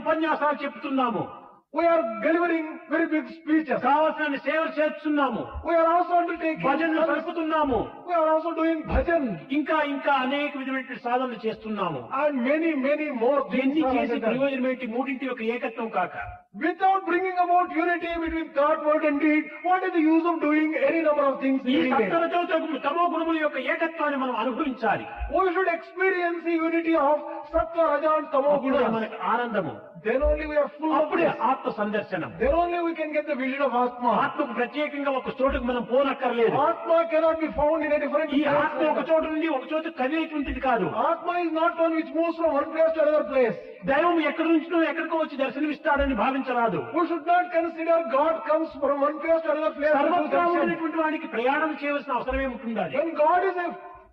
ఉపన్యాసాలు చెప్తున్నాము. We are delivering very big speeches. కావాల్సిన సేవలు చేస్తున్నాము. We are also undertaking భజనలు జరుపుతున్నాము. We are also doing bhajan ఇంకా ఇంకా అనేక విధమైన సాధనలు చేస్తున్నాము. and many more things. ఎన్ని are చేసి undertaken. ప్రయోజనం ఏంటి? మూడింటి యొక్క ఏకత్వం కాక Without bringing about unity between thought, word and deed, what is the use of doing any number of things? ఈ in a day? సత్వరజో తమో గుణముల యొక్క ఏకత్వాన్ని మనం అనుభవించాలి. We should experience the unity of sattva, raja and tamo అప్పుడే gunas. మనకు ఆనందము. Then only we are full of అప్పుడే this. ఆత్మ సందర్శనం. Then only we can get the vision of Atma. ఆత్మకు ప్రత్యేకంగా ఒక చోటుకు మనం పోనక్కర్లేదు. Atma cannot be found in a different ఈ ఆత్మ ఒక place. చోటు నుండి ఒక చోటు కదిలేటువంటిది కాదు. Atma is not one which moves from one place to another place. దైవం ఎక్కడి నుంచినో ఎక్కడికో వచ్చి దర్శనమిస్తాడని భావించరాదు. We should not consider God comes from one place to another place. సర్వత్రా ఉన్నటువంటి వాడికి ప్రయాణం చేయవలసిన అవసరమే ఉంటుండాలి. When God is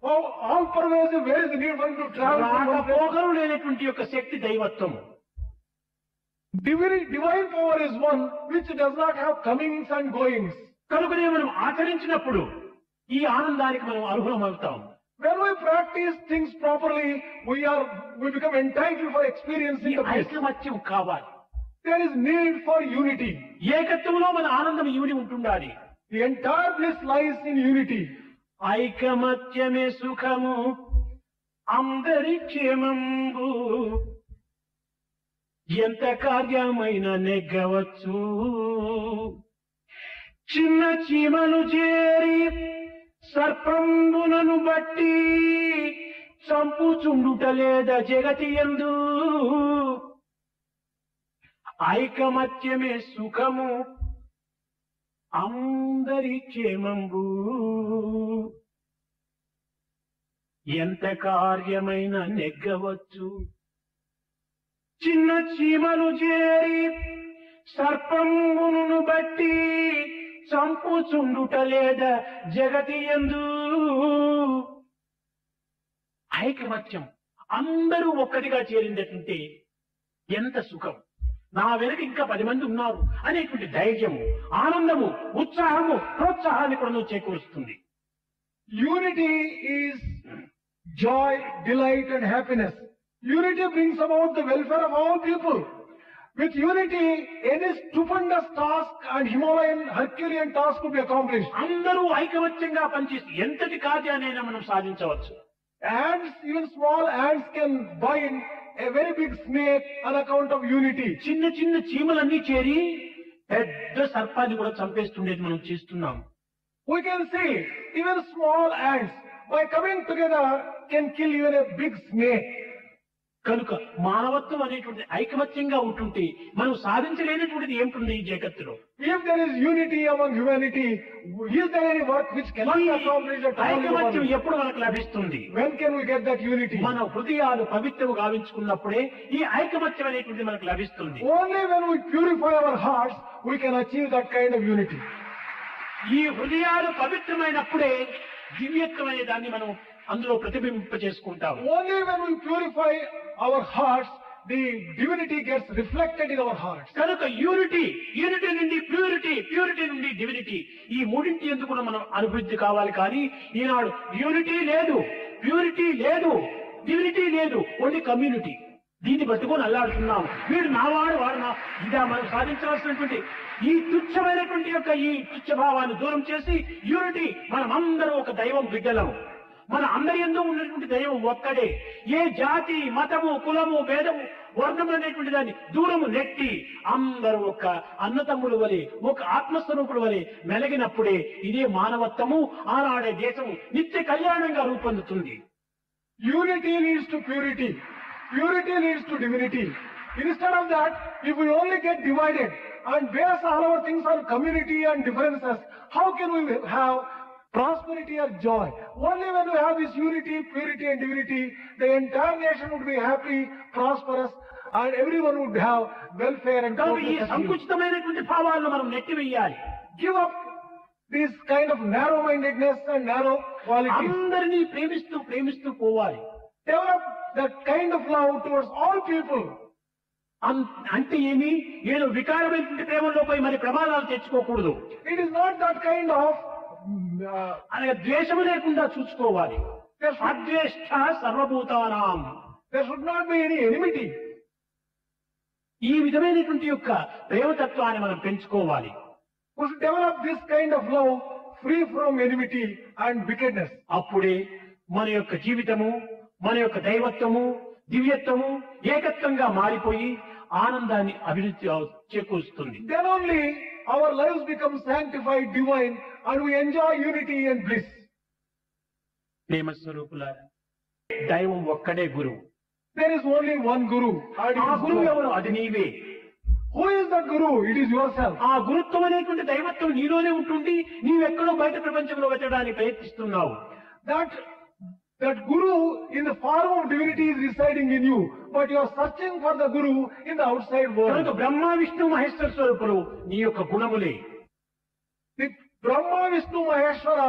all pervasive, where is the need for him to travel from one place? రాకపోకలు లేనటువంటి యొక్క శక్తి దైవత్వము. Divine power is one which does not have comings and goings. కనుకనే మనం ఆచరించినప్పుడు ఈ ఆనందానికి మనం అర్హులం అవుతాం. When we practice things properly, we become entitled for ఈ experiencing the bliss. ఐకమత్యం కావాలి. There is need for unity. ఏకత్వంలో మన ఆనందం ఇమిడి ఉంటుండాలి. The entire bliss lies in unity. ఐకమత్యమే సుఖము అందరి క్షేమంబు ఎంత కార్యమైన నెగ్గవచ్చు. చిన్న చీమలు చేరి సర్పంబులను బట్టి చంపుచుండుట లేదా జగతి యందు. ఐకమత్యమే సుఖము అందరి క్షేమంబు ఎంత కార్యమైన నెగ్గవచ్చు. చిన్న చీమలు చేరి సర్పంబును బట్టి చంపుచుండుట లేదా జగతి యందు. ఐకమత్యం అందరూ ఒక్కటిగా చేరిందటంటే ఎంత సుఖం. నా వెనక ఇంకా 10 మంది ఉన్నారు అనేటువంటి ధైర్యము, ఆనందము, ఉత్సాహము, ప్రోత్సాహాన్ని కూడా చేకూరుస్తుంది. Unity is joy, delight and happiness. Unity brings about the welfare of all people. With unity, any stupendous task and Himalayan, Herculean task could be accomplished. అందరూ ఐకమత్యంగా పనిచేసి ఎంతటి కార్యాన్నైనా మనం సాధించవచ్చు. Ants, even small ants can bind a very big snake on account of unity. చిన్న చిన్న చీమలన్నీ చేరి పెద్ద సర్పాన్ని కూడా చంపేస్తుండేది మనం చేస్తున్నాం. We can see even small ants by coming together can kill even a big snake. కనుక మానవత్వం అనేటువంటి ఐకమత్యంగా ఉంటుంటే మనం సాధించలేనటువంటిది ఏమిటి ఈ జగత్తులో? If there is unity among humanity, is there any work which cannot be accomplished at all? ఐకమత్యం ఎప్పుడు మనకు లభిస్తుంది? When can we get that unity? మన హృదయాలు పవిత్రము గావించుకున్నప్పుడే ఈ ఐకమత్యం అనేటువంటిది మనకు లభిస్తుంది. Only when we purify our hearts, we can achieve that kind of unity. ఈ హృదయాలు పవిత్రమైనప్పుడే దివ్యత్వమైన దాన్ని మనం అందులో ప్రతిబింబింప చేసుకుంటాం. Only when we purify our hearts, the divinity gets reflected in our hearts. కనుక యూనిటీ నుండి ప్యూరిటీ నుండి డివినిటీ, ఈ మూడింటి ఎందుకు మనం అభివృద్ధి కావాలి. కానీ ఈనాడు యూనిటీ లేదు, ప్యూరిటీ లేదు, డివినిటీ లేదు, ఓన్లీ కమ్యూనిటీ. దీన్ని పట్టుకొని అల్లాడుతున్నాం. వీడు నావాడు, వాడు నా, ఇదా మనం సాధించవలసినటువంటి ఈ తుచ్చమైనటువంటి యొక్క ఈ తుచ్చ భావాన్ని దూరం చేసి యూనిటీ, మనం అందరూ ఒక దైవం బిడ్డలం. మన అందరి యందు ఉన్నటువంటి దైవం ఒక్కడే. ఏ జాతి, మతము, కులము, భేదము, వర్ణము అనేటువంటి దాన్ని దూరము నెట్టి అందరూ ఒక అన్నతమ్ముల వలె, ఒక ఆత్మస్వరూపుడు వలె మెలిగినప్పుడే ఇదే మానవత్వము, ఆనాడే దేశము నిత్య కళ్యాణంగా రూపొందుతుంది. Unity leads to purity. Purity leads to divinity. Instead of that, if we only get divided and base all our things on community and differences, how can we have prosperity or joy? Only when we have this unity, purity and divinity, the entire nation would be happy, prosperous, and everyone would have welfare and కనుక ఈ progress. సంకుచితమైనటువంటి భావాలను మనం నెట్టివేయాలి. Give up this kind of narrow-mindedness and narrow qualities. అందరినీ ప్రేమిస్తూ పోవాలి. Develop that kind of love towards all people. అంటే ఏమి, ఏదో వికారమైనటువంటి ప్రేమలో పోయి మరి ప్రమాదాలు తెచ్చుకోకూడదు. It is not that kind of అనగా ద్వేషము లేకుండా చూసుకోవాలి. అద్వేష్ట సర్వభూతానాం. there should not be any enmity. ఈ విధమైనటువంటి యొక్క ప్రేమతత్వాన్ని మనం పెంచుకోవాలి. We should develop this kind of love free from enmity and wickedness. అప్పుడే మన యొక్క జీవితము, మన యొక్క దైవత్వము, దివ్యత్వము ఏకత్వంగా మారిపోయి ఆనందాన్ని అభివృద్ధి చేకూరుస్తుంది. Then only our lives become sanctified, divine, and we enjoy unity and bliss. ప్రేమ స్వరూపులారా, దైవం ఒక్కడే గురువు. There is only one Guru. And it ఆ is గురువు God. ఎవరు? అది నీవే. Who is that Guru? It is yourself. ఆ గురుత్వం అనేటువంటి దైవత్వం నీలోనే ఉంటుంది. నీవెక్కడో బయట ప్రపంచంలో వెతకడానికి ప్రయత్నిస్తున్నావు. That Guru in the form of divinity is residing in you, but you are searching for the Guru in the outside world. కనుక బ్రహ్మ విష్ణు మహేశ్వర స్వరూపులు నీ యొక్క గుణములే. The Brahma, Vishnu, Maheshwara